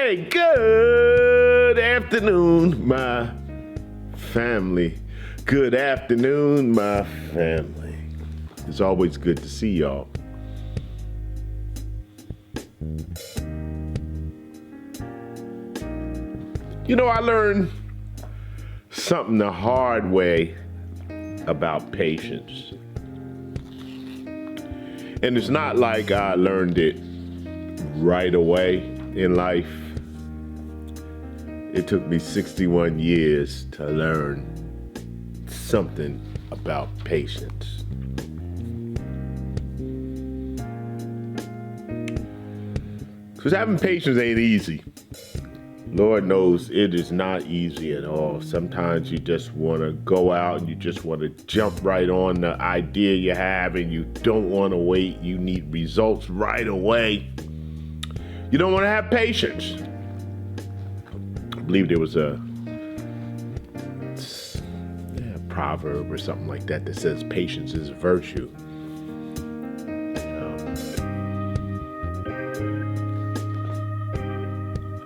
Hey, good afternoon, my family. Good afternoon, my family. It's always good to see y'all. You know, I learned something the hard way about patience. And it's not like I learned it right away in life. It took me 61 years to learn something about patience. Because having patience ain't easy. Lord knows it is not easy at all. Sometimes you just want to go out and you just want to jump right on the idea you have and you don't want to wait. You need results right away. You don't want to have patience. I believe there was a proverb or something like that that says patience is a virtue.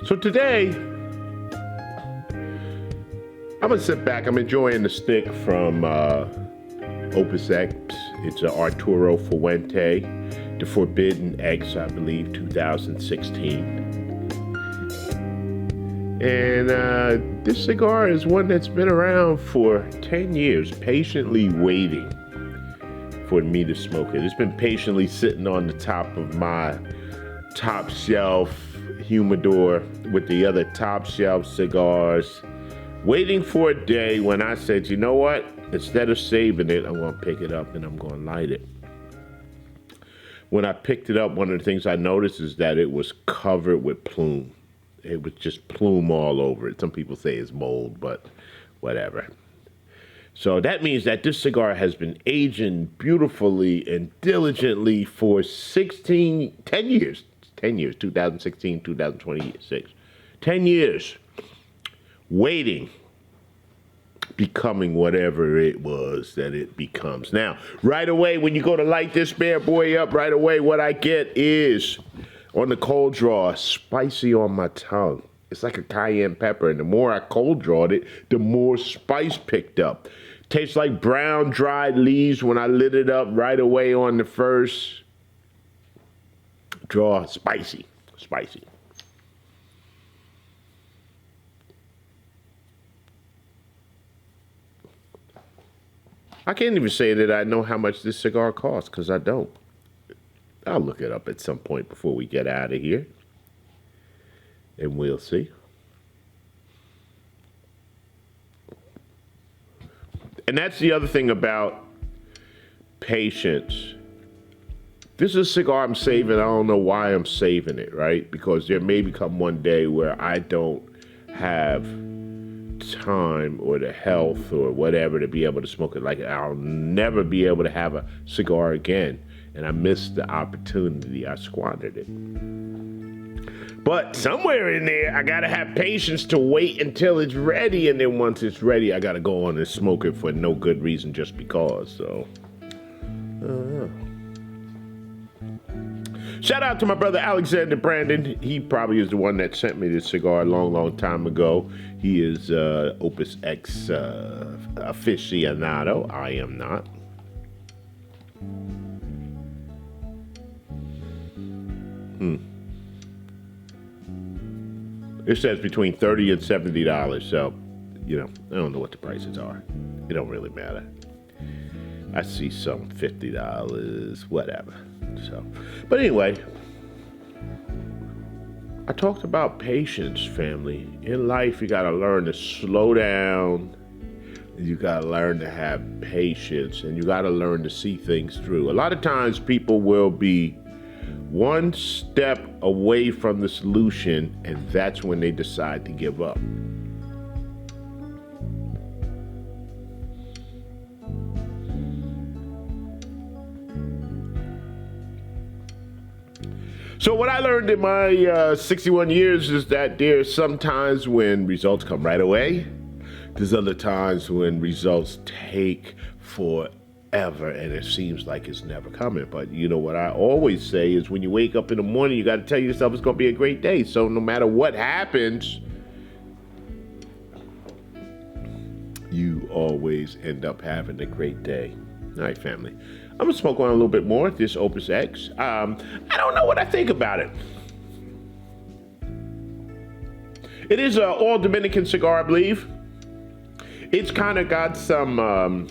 So today, I'm gonna sit back. I'm enjoying the stick from Opus X. It's an Arturo Fuente, the Forbidden X, I believe, 2016. And this cigar is one that's been around for 10 years, patiently waiting for me to smoke it. It's been patiently sitting on the top of my top shelf humidor with the other top shelf cigars, waiting for a day when I said, you know what? Instead of saving it, I'm going to pick it up and I'm going to light it. When I picked it up, one of the things I noticed is that it was covered with plume. It was just plume all over it. Some people say it's mold, but whatever. So that means that this cigar has been aging beautifully and diligently for 10 years. 10 years, 2016, 2026. 10 years waiting, becoming whatever it was that it becomes. Now, right away, when you go to light this bad boy up, right away, what I get is, on the cold draw, spicy on my tongue. It's like a cayenne pepper, and the more I cold drawed it, the more spice picked up. Tastes like brown dried leaves when I lit it up right away on the first draw. Spicy. I can't even say that I know how much this cigar costs, because I don't. I'll look it up at some point before we get out of here, and we'll see. And that's the other thing about patience. This is a cigar I'm saving. I don't know why I'm saving it, right? Because there may become one day where I don't have time or the health or whatever to be able to smoke it. Like, I'll never be able to have a cigar again. And I missed the opportunity. I squandered it. But somewhere in there, I gotta have patience to wait until it's ready. And then once it's ready, I gotta go on and smoke it for no good reason, just because. So, shout out to my brother Alexander Brandon. He probably is the one that sent me this cigar a long time ago. He is Opus X aficionado. I am not. It says between $30 and $70, so, you know, I don't know what the prices are. It don't really matter. I see some $50, whatever. So, but anyway, I talked about patience, family. In life, you gotta learn to slow down. You gotta learn to have patience, and you gotta learn to see things through. A lot of times people will be one step away from the solution, and that's when they decide to give up. So what I learned in my 61 years is that there's sometimes when results come right away. There's other times when results take forever and it seems like it's never coming. But you know what I always say is when you wake up in the morning, you got to tell yourself it's going to be a great day. So no matter what happens, you always end up having a great day. All right, family. I'm gonna smoke on a little bit more. This Opus X. I don't know what I think about it. It is an all Dominican cigar, I believe. It's kind of got some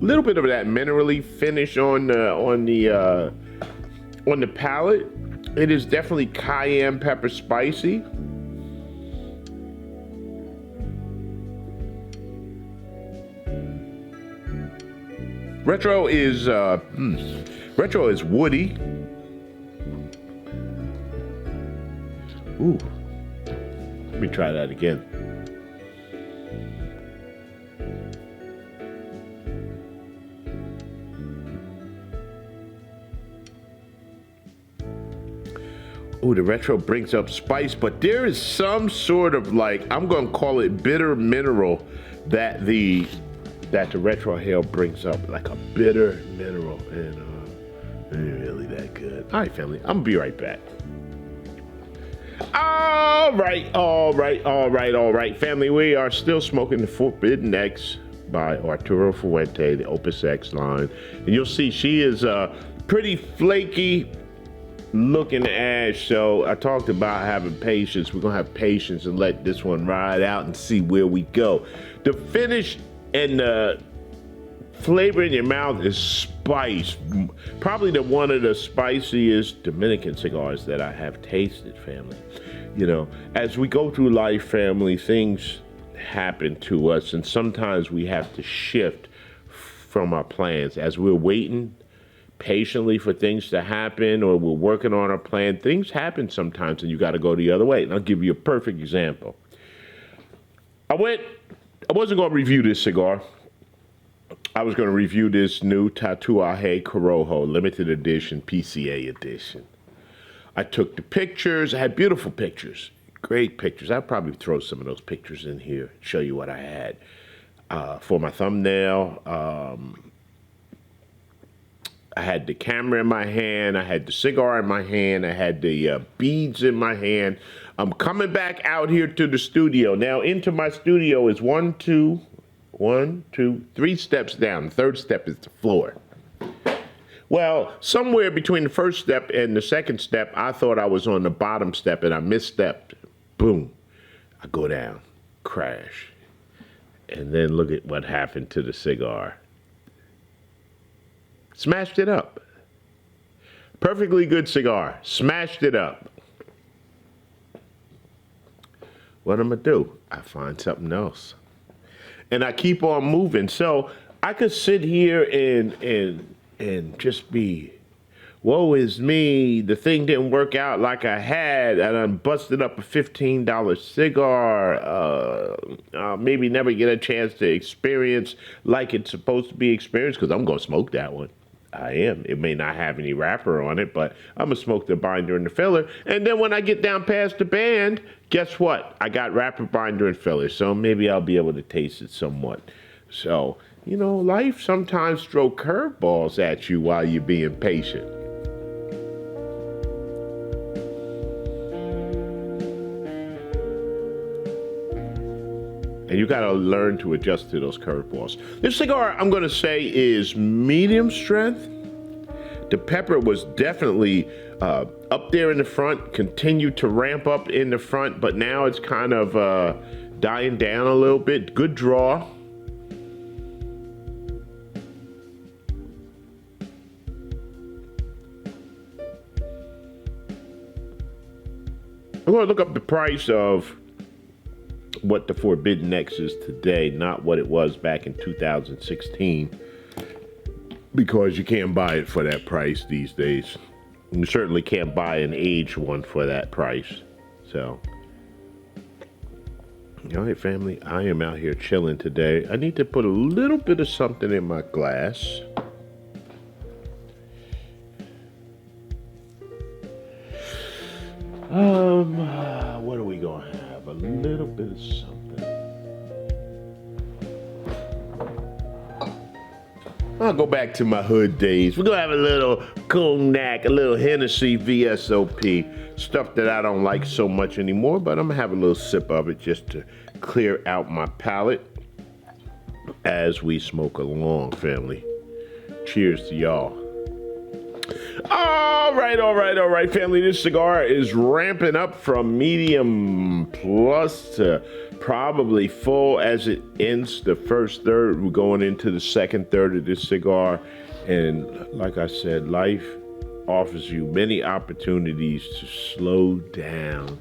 little bit of that minerally finish on the palate. It is definitely cayenne pepper spicy. Retro is woody. Ooh, let me try that again. Ooh, the retro brings up spice, but there is some sort of like, I'm gonna call it bitter mineral that the retro hail brings up, like a bitter mineral, and it ain't really that good. All right, family, I'm gonna be right back. All right, family, we are still smoking the Forbidden X by Arturo Fuente, the Opus X line, and you'll see she is pretty flaky looking ash. So I talked about having patience. We're gonna have patience and let this one ride out and see where we go. The finish and the flavor in your mouth is spice. Probably one of the spiciest Dominican cigars that I have tasted, family. You know, as we go through life, family, things happen to us, and sometimes we have to shift from our plans. As we're waiting patiently for things to happen, or we're working on our plan, things happen sometimes, and you got to go the other way. And I'll give you a perfect example. I wasn't going to review this cigar. I was going to review this new Tatuaje Corojo limited edition, PCA edition. I took the pictures. I had beautiful pictures, great pictures. I'll probably throw some of those pictures in here, show you what I had for my thumbnail. I had the camera in my hand. I had the cigar in my hand. I had the beads in my hand. I'm coming back out here to the studio. Now, into my studio is 3 steps down. The third step is the floor. Well, somewhere between the first step and the second step, I thought I was on the bottom step and I misstepped. Boom. I go down, crash. And then look at what happened to the cigar. Smashed it up. Perfectly good cigar. Smashed it up. What am I do? I find something else. And I keep on moving. So I could sit here and just be, woe is me. The thing didn't work out like I had. And I busted up a $15 cigar. Maybe never get a chance to experience like it's supposed to be experienced, because I'm going to smoke that one. I am. It may not have any wrapper on it, but I'm going to smoke the binder and the filler. And then when I get down past the band, guess what? I got wrapper, binder, and filler. So maybe I'll be able to taste it somewhat. So, you know, life sometimes throw curveballs at you while you're being patient. And you got to learn to adjust to those curveballs. This cigar, I'm going to say, is medium strength. The pepper was definitely up there in the front, continued to ramp up in the front, but now it's kind of dying down a little bit. Good draw. I'm going to look up the price of what the Forbidden X is today, not what it was back in 2016, because you can't buy it for that price these days. You certainly can't buy an aged one for that price. So, all right, family, I am out here chilling today. I need to put a little bit of something in my glass. What are we gonna have? A little bit of something. I'll go back to my hood days. We're gonna have a little cognac, a little Hennessy VSOP, stuff that I don't like so much anymore, but I'm gonna have a little sip of it just to clear out my palate as we smoke along, family. Cheers to y'all. All right, family. This cigar is ramping up from medium plus to probably full as it ends the first third. We're going into the second third of this cigar. And like I said, life offers you many opportunities to slow down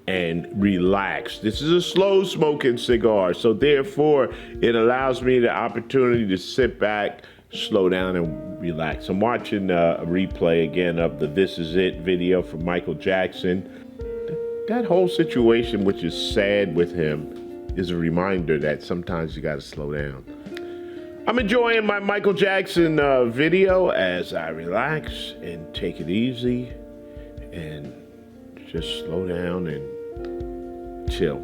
and relax. This is a slow smoking cigar, so therefore it allows me the opportunity to sit back, slow down, and relax. I'm watching a replay again of the This Is It video from Michael Jackson. That whole situation, which is sad with him, is a reminder that sometimes you gotta slow down. I'm enjoying my Michael Jackson video as I relax and take it easy and just slow down and chill.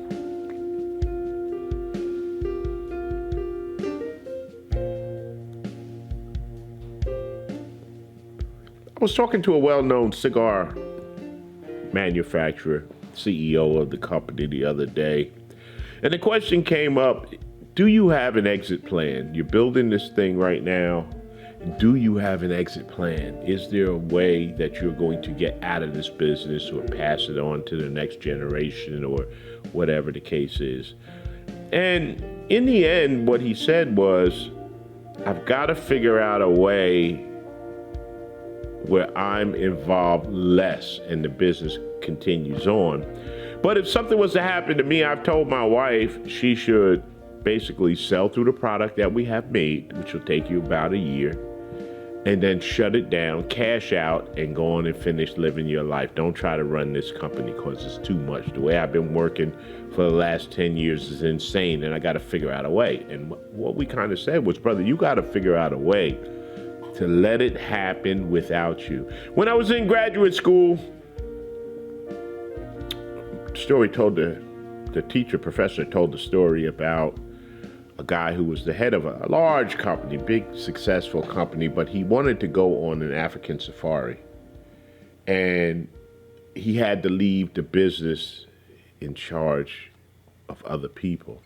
I was talking to a well-known cigar manufacturer, CEO of the company, the other day, and the question came up, do you have an exit plan? You're building this thing right now. Do you have an exit plan? Is there a way that you're going to get out of this business or pass it on to the next generation or whatever the case is? And in the end, what he said was, I've got to figure out a way where I'm involved less and the business continues on. But if something was to happen to me, I've told my wife she should basically sell through the product that we have made, which will take you about a year, and then shut it down, cash out, and go on and finish living your life. Don't try to run this company because it's too much. The way I've been working for the last 10 years is insane, and I got to figure out a way. And what we kind of said was, brother, you got to figure out a way to let it happen without you. When I was in graduate school, professor told the story about a guy who was the head of a large company, big successful company, but he wanted to go on an African safari. And he had to leave the business in charge of other people.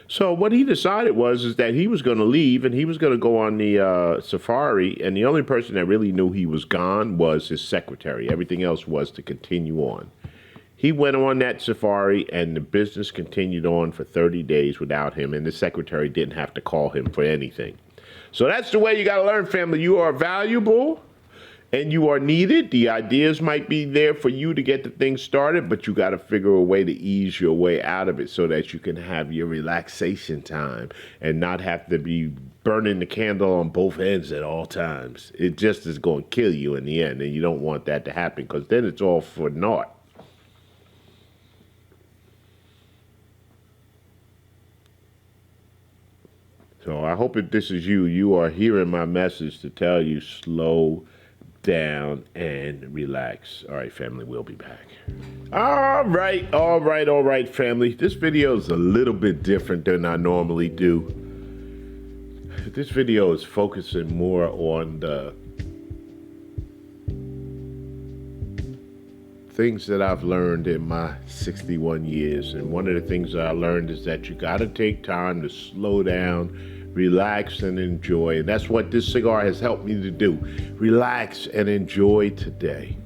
So what he decided is that he was going to leave and he was going to go on the safari, and the only person that really knew he was gone was his secretary. Everything else was to continue on. He went on that safari and the business continued on for 30 days without him, and the secretary didn't have to call him for anything. So that's the way you got to learn, family. You are valuable and you are needed. The ideas might be there for you to get the thing started, but you got to figure a way to ease your way out of it so that you can have your relaxation time and not have to be burning the candle on both ends at all times. It just is going to kill you in the end, and you don't want that to happen because then it's all for naught. So I hope if this is you, you are hearing my message to tell you slow down and relax. All right, family, we'll be back. All right, family. This video is a little bit different than I normally do. This video is focusing more on the things that I've learned in my 61 years. And one of the things that I learned is that you got to take time to slow down, relax, and enjoy. And that's what this cigar has helped me to do. Relax and enjoy today.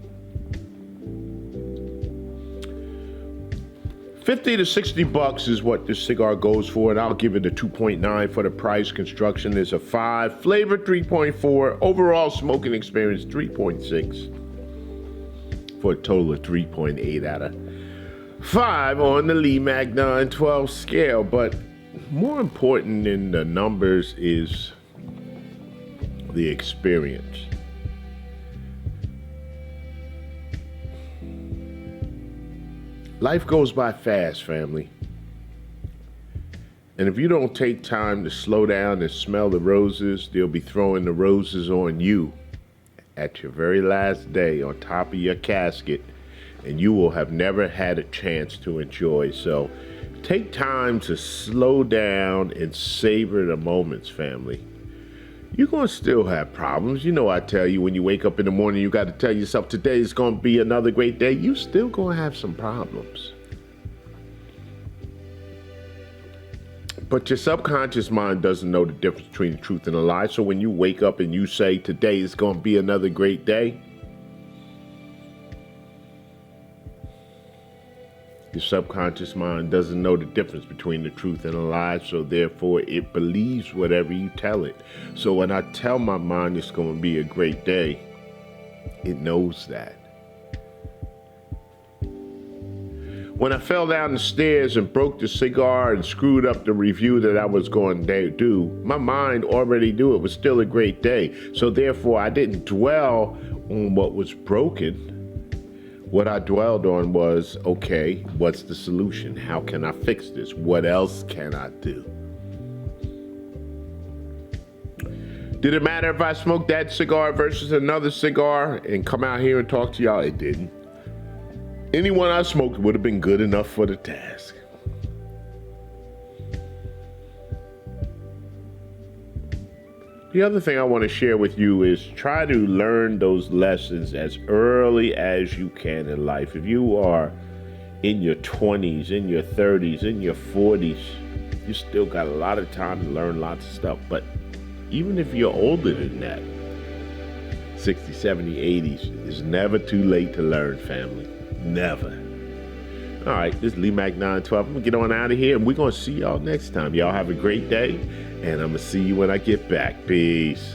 50 to 60 bucks is what this cigar goes for, and I'll give it a 2.9 for the price. Construction is a 5, flavor 3.4, overall smoking experience 3.6, for a total of 3.8 out of 5 on the Lee Magnon 12 scale. But more important than the numbers is the experience. Life goes by fast, family. And if you don't take time to slow down and smell the roses, they'll be throwing the roses on you at your very last day on top of your casket, and you will have never had a chance to enjoy. So take time to slow down and savor the moments, family. You're going to still have problems. You know, I tell you, when you wake up in the morning, you got to tell yourself today is going to be another great day. You still going to have some problems. But your subconscious mind doesn't know the difference between the truth and a lie. So when you wake up and you say today is going to be another great day, your subconscious mind doesn't know the difference between the truth and a lie. So therefore it believes whatever you tell it. So when I tell my mind it's going to be a great day, it knows that. When I fell down the stairs and broke the cigar and screwed up the review that I was going to do, my mind already knew it was still a great day. So therefore, I didn't dwell on what was broken. What I dwelled on was, okay, what's the solution? How can I fix this? What else can I do? Did it matter if I smoked that cigar versus another cigar and come out here and talk to y'all? It didn't. Anyone I smoked would have been good enough for the task. The other thing I want to share with you is try to learn those lessons as early as you can in life. If you are in your 20s, in your 30s, in your 40s, you still got a lot of time to learn lots of stuff. But even if you're older than that, 60, 70, 80s, it's never too late to learn, family. Never. All right, this is Lee Mac 912. I'm going to get on out of here, and we're going to see y'all next time. Y'all have a great day, and I'm going to see you when I get back. Peace.